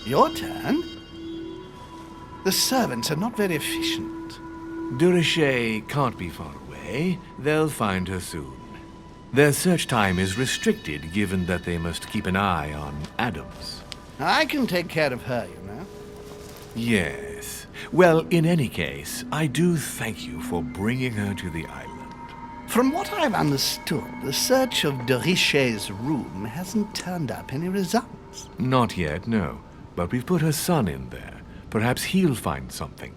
Your turn? The servants are not very efficient. Durocher can't be far away. They'll find her soon. Their search time is restricted, given that they must keep an eye on Adams. I can take care of her, you know. Yes. Well, in any case, I do thank you for bringing her to the island. From what I've understood, the search of Durocher's room hasn't turned up any results. Not yet, no. But we've put her son in there. Perhaps he'll find something.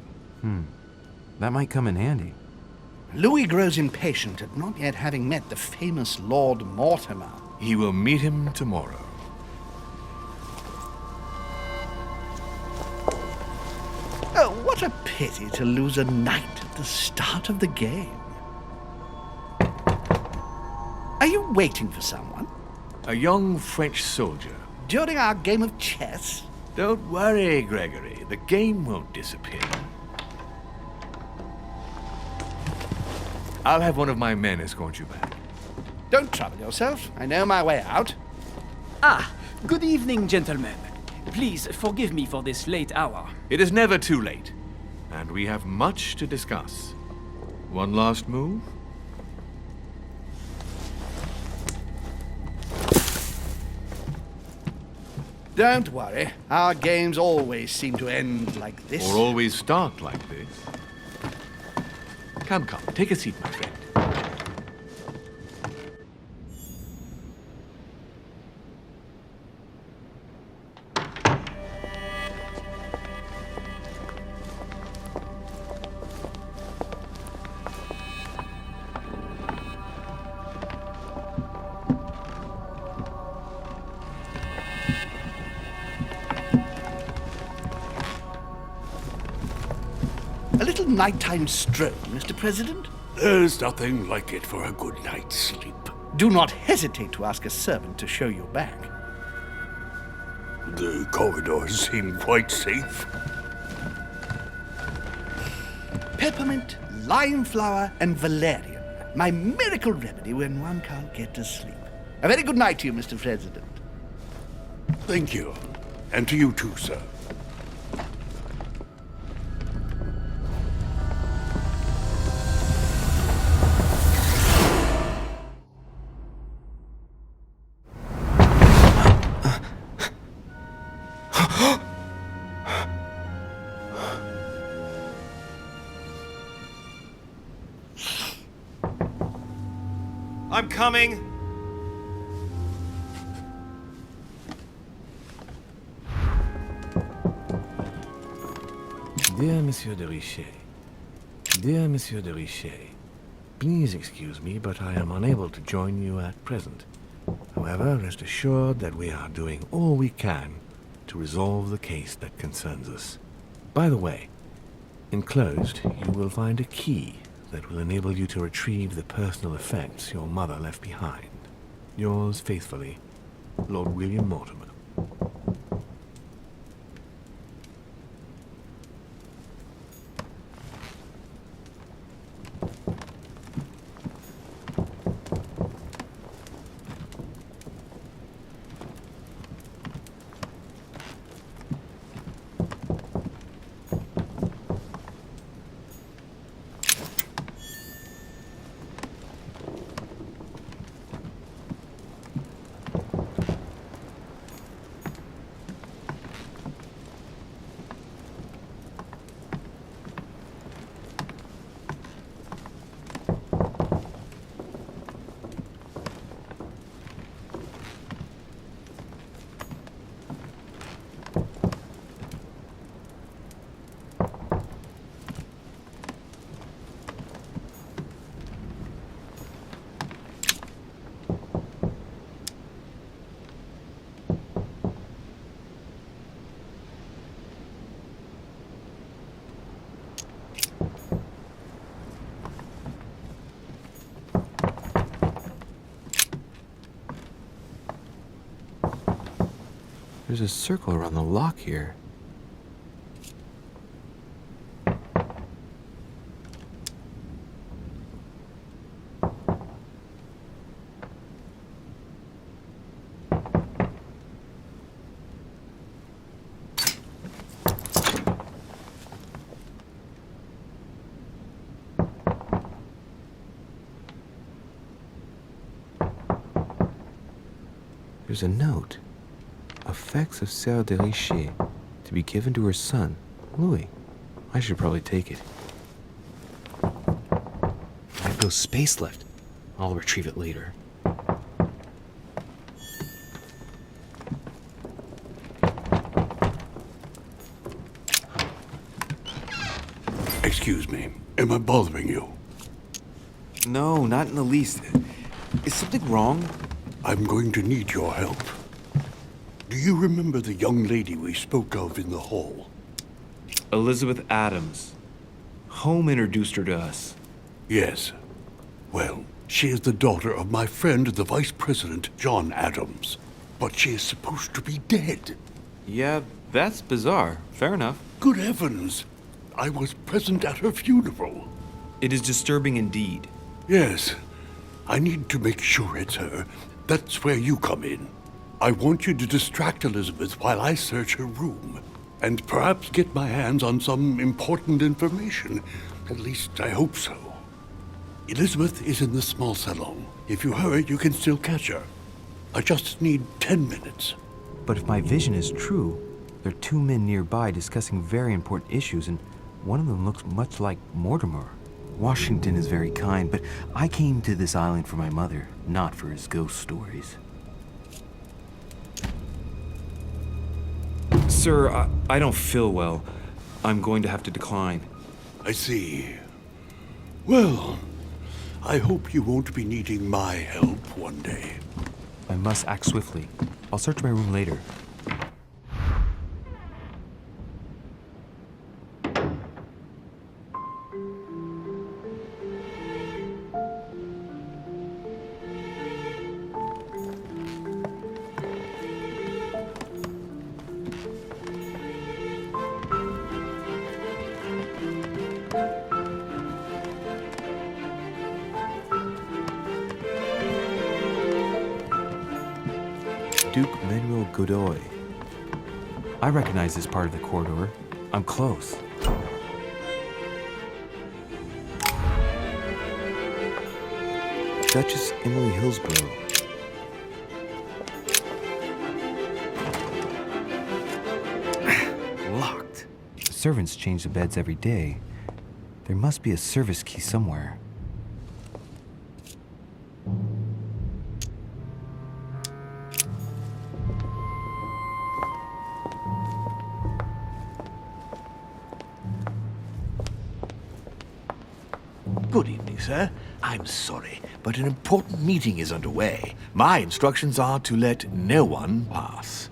That might come in handy. Louis grows impatient at not yet having met the famous Lord Mortimer. He will meet him tomorrow. Oh, what a pity to lose a knight at the start of the game. Are you waiting for someone? A young French soldier. During our game of chess? Don't worry, Gregory. The game won't disappear. I'll have one of my men escort you back. Don't trouble yourself. I know my way out. Ah, good evening, gentlemen. Please forgive me for this late hour. It is never too late, and we have much to discuss. One last move? Don't worry. Our games always seem to end like this. Or always start like this. Come, take a seat, my friend. A little nighttime stroll, Mr. President? There's nothing like it for a good night's sleep. Do not hesitate to ask a servant to show you back. The corridors seem quite safe. Peppermint, lime flower, and valerian. My miracle remedy when one can't get to sleep. A very good night to you, Mr. President. Thank you. And to you too, sir. I'm coming. Dear Monsieur de Richet, Dear Monsieur de Richet, please excuse me, but I am unable to join you at present. However, rest assured that we are doing all we can to resolve the case that concerns us. By the way, enclosed you will find a key that will enable you to retrieve the personal effects your mother left behind. Yours faithfully, Lord William Mortimer. There's a circle around the lock here. There's a note. Effects of Sœur de Richer, to be given to her son, Louis. I should probably take it. I have no space left. I'll retrieve it later. Excuse me, am I bothering you? No, not in the least. Is something wrong? I'm going to need your help. Do you remember the young lady we spoke of in the hall? Elizabeth Adams. Home introduced her to us. Yes. Well, she is the daughter of my friend, the Vice President, John Adams. But she is supposed to be dead. Yeah, that's bizarre. Fair enough. Good heavens! I was present at her funeral. It is disturbing indeed. Yes. I need to make sure it's her. That's where you come in. I want you to distract Elizabeth while I search her room, and perhaps get my hands on some important information. At least I hope so. Elizabeth is in the small salon. If you hurry, you can still catch her. I just need 10 minutes. But if my vision is true, there are two men nearby discussing very important issues, and one of them looks much like Mortimer. Washington is very kind, but I came to this island for my mother, not for his ghost stories. Sir, I don't feel well. I'm going to have to decline. I see. Well, I hope you won't be needing my help one day. I must act swiftly. I'll search my room later. Duke Manuel Godoy. I recognize this part of the corridor. I'm close. Duchess Emily Hillsborough. Locked. The servants change the beds every day. There must be a service key somewhere. Good evening, sir. I'm sorry, but an important meeting is underway. My instructions are to let no one pass.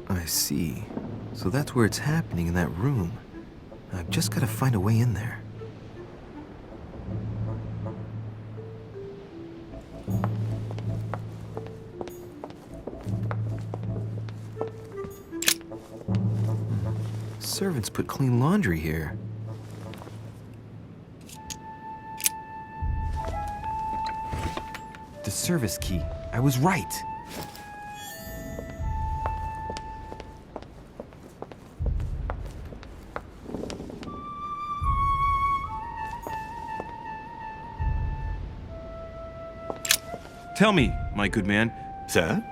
I see. So that's where it's happening, in that room. I've just got to find a way in there. Servants put clean laundry here. The service key. I was right. Tell me, my good man. Sir?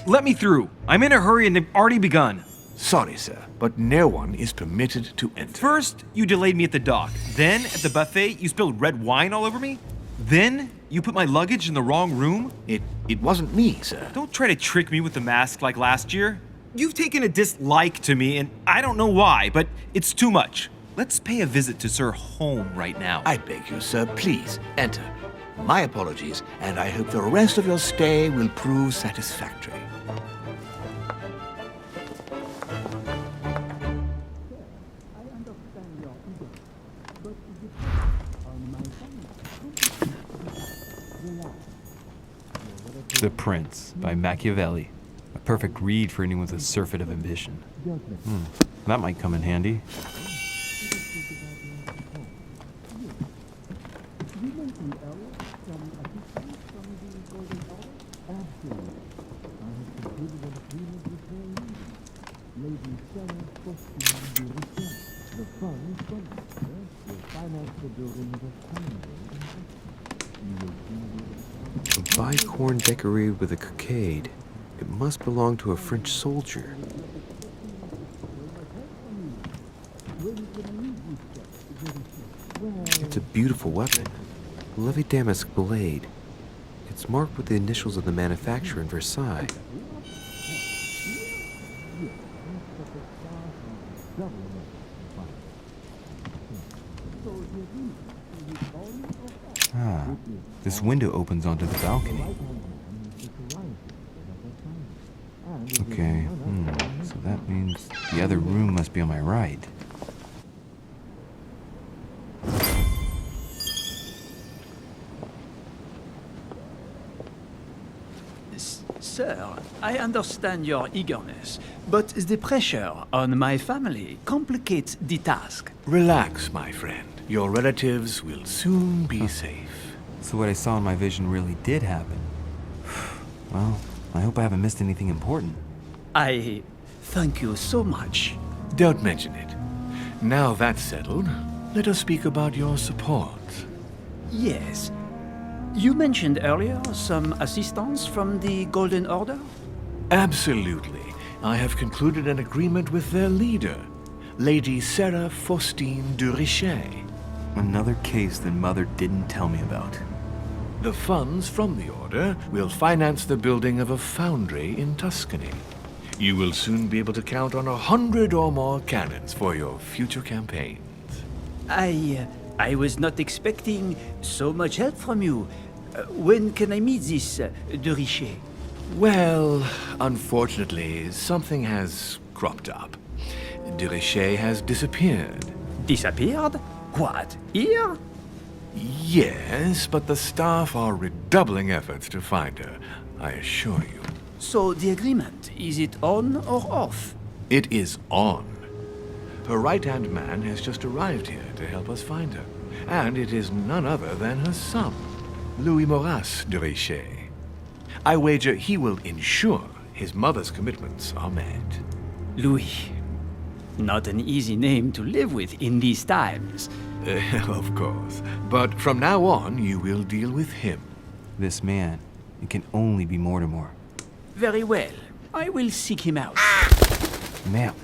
Let me through. I'm in a hurry and they've already begun. Sorry, sir, but no one is permitted to enter. First, you delayed me at the dock. Then, at the buffet, you spilled red wine all over me. Then, you put my luggage in the wrong room. It wasn't me, sir. Don't try to trick me with the mask like last year. You've taken a dislike to me, and I don't know why, but it's too much. Let's pay a visit to Sir Home right now. I beg you, sir, please enter. My apologies, and I hope the rest of your stay will prove satisfactory. The Prince by Machiavelli. A perfect read for anyone with a surfeit of ambition. That might come in handy. A bicorn decorated with a cockade. It must belong to a French soldier. It's a beautiful weapon. A lovely damask blade. It's marked with the initials of the manufacturer in Versailles. Ah, this window opens onto the balcony. Okay, so that means the other room must be on my right. Sir, I understand your eagerness, but the pressure on my family complicates the task. Relax, my friend. Your relatives will soon be safe. So what I saw in my vision really did happen. Well, I hope I haven't missed anything important. I thank you so much. Don't mention it. Now that's settled, let us speak about your support. Yes. You mentioned earlier some assistance from the Golden Order? Absolutely. I have concluded an agreement with their leader, Lady Sarah Faustine de Richet. Another case that Mother didn't tell me about. The funds from the order will finance the building of a foundry in Tuscany. You will soon be able to count on 100 or more cannons for your future campaigns. I was not expecting so much help from you. When can I meet this de Richet? Well, unfortunately, something has cropped up. De Richet has disappeared. Disappeared? What? Here? Yes, but the staff are redoubling efforts to find her, I assure you. So the agreement, is it on or off? It is on. Her right-hand man has just arrived here to help us find her. And it is none other than her son, Louis Maurice de Richet. I wager he will ensure his mother's commitments are met. Louis. Not an easy name to live with in these times. Of course. But from now on, you will deal with him. This man, it can only be Mortimer. Very well. I will seek him out. Ma'am.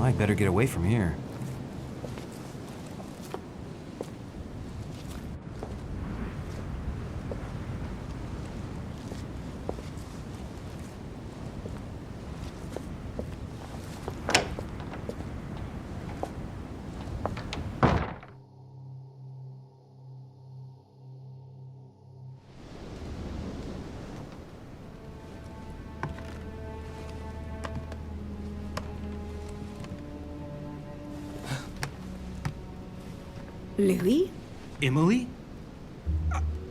I better get away from here. Louis? Emily?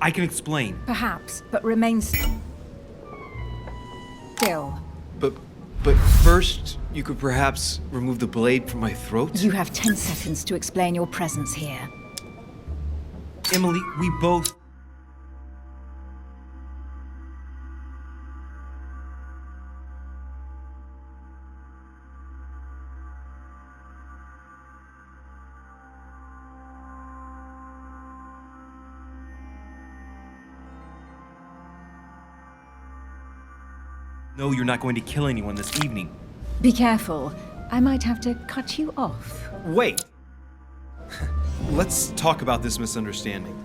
I can explain. Perhaps, but remain still. But first, you could perhaps remove the blade from my throat? You have 10 seconds to explain your presence here. Emily, we both... No, you're not going to kill anyone this evening. Be careful. I might have to cut you off. Wait! Let's talk about this misunderstanding.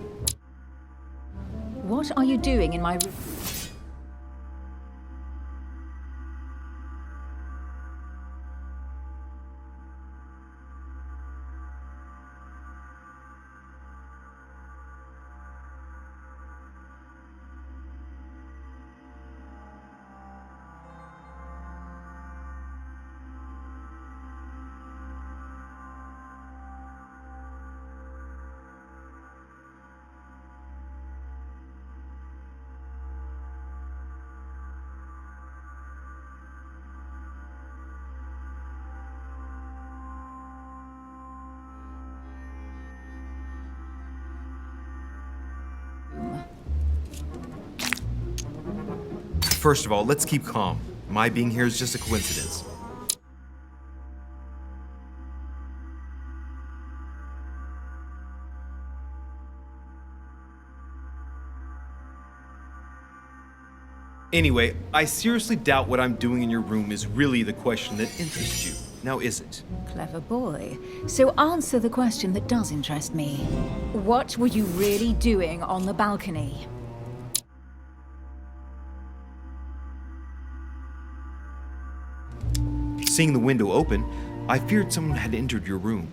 What are you doing in my room? First of all, let's keep calm. My being here is just a coincidence. Anyway, I seriously doubt what I'm doing in your room is really the question that interests you. Now, is it? Clever boy. So answer the question that does interest me. What were you really doing on the balcony? Seeing the window open, I feared someone had entered your room.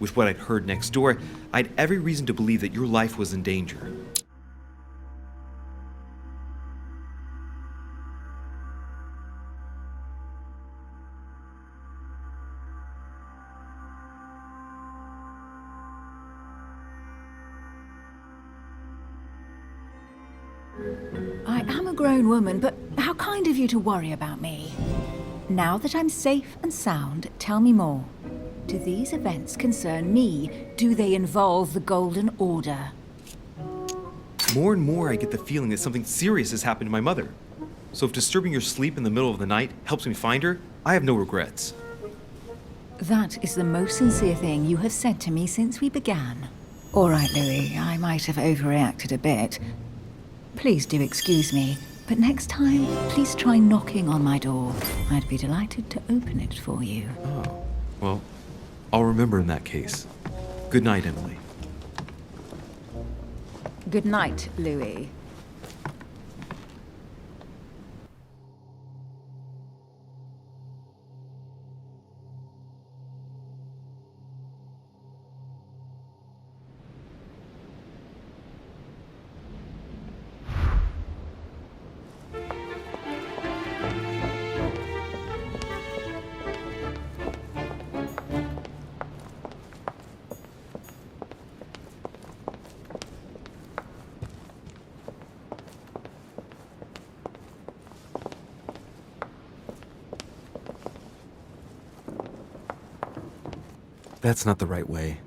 With what I'd heard next door, I had every reason to believe that your life was in danger. I am a grown woman, but how kind of you to worry about me. Now that I'm safe and sound, tell me more. Do these events concern me? Do they involve the Golden Order? More and more, I get the feeling that something serious has happened to my mother. So if disturbing your sleep in the middle of the night helps me find her, I have no regrets. That is the most sincere thing you have said to me since we began. All right, Louis, I might have overreacted a bit. Please do excuse me, but next time, please try knocking on my door. I'd be delighted to open it for you. Oh, well, I'll remember in that case. Good night, Emily. Good night, Louis. That's not the right way.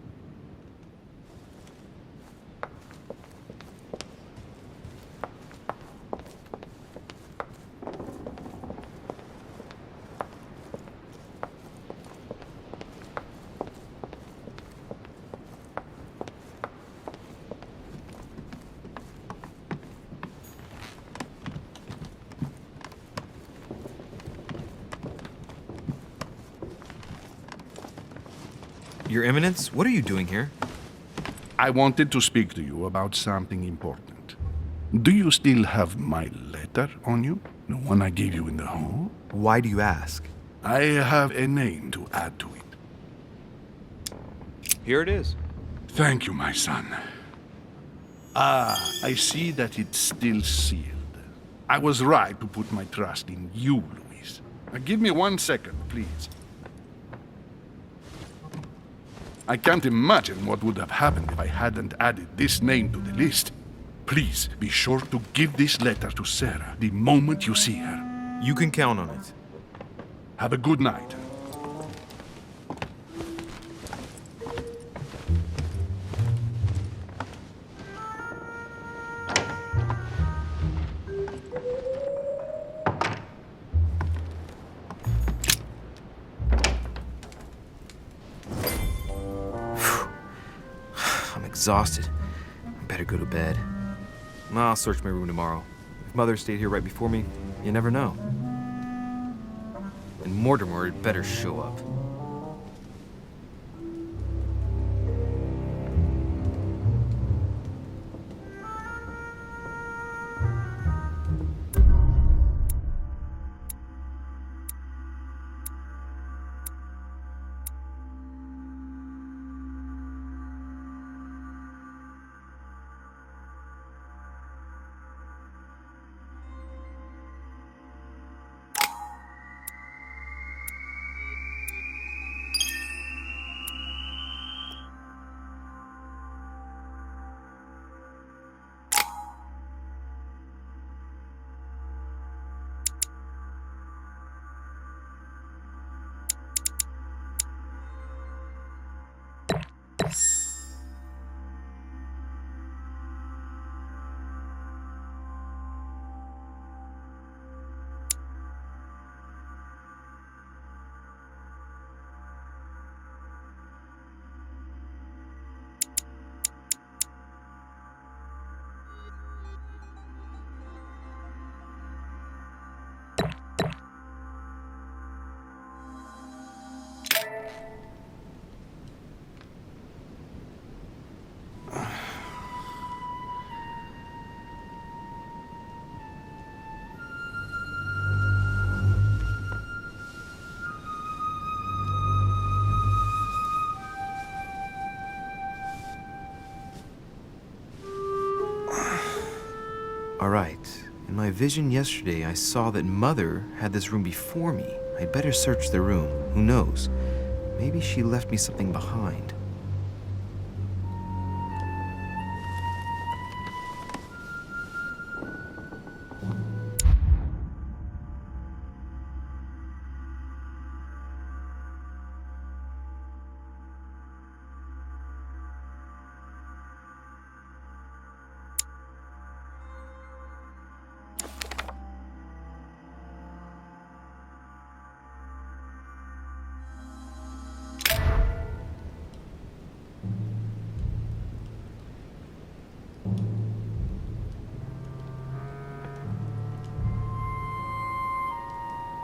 Your Eminence, what are you doing here? I wanted to speak to you about something important. Do you still have my letter on you? The one I gave you in the hall? Why do you ask? I have a name to add to it. Here it is. Thank you, my son. Ah, I see that it's still sealed. I was right to put my trust in you, Louis. Now give me 1 second, please. I can't imagine what would have happened if I hadn't added this name to the list. Please be sure to give this letter to Sarah the moment you see her. You can count on it. Have a good night. Exhausted. I better go to bed. I'll search my room tomorrow. If Mother stayed here right before me, you never know. And Mortimer had better show up. All right. In my vision yesterday, I saw that Mother had this room before me. I'd better search the room. Who knows? Maybe she left me something behind.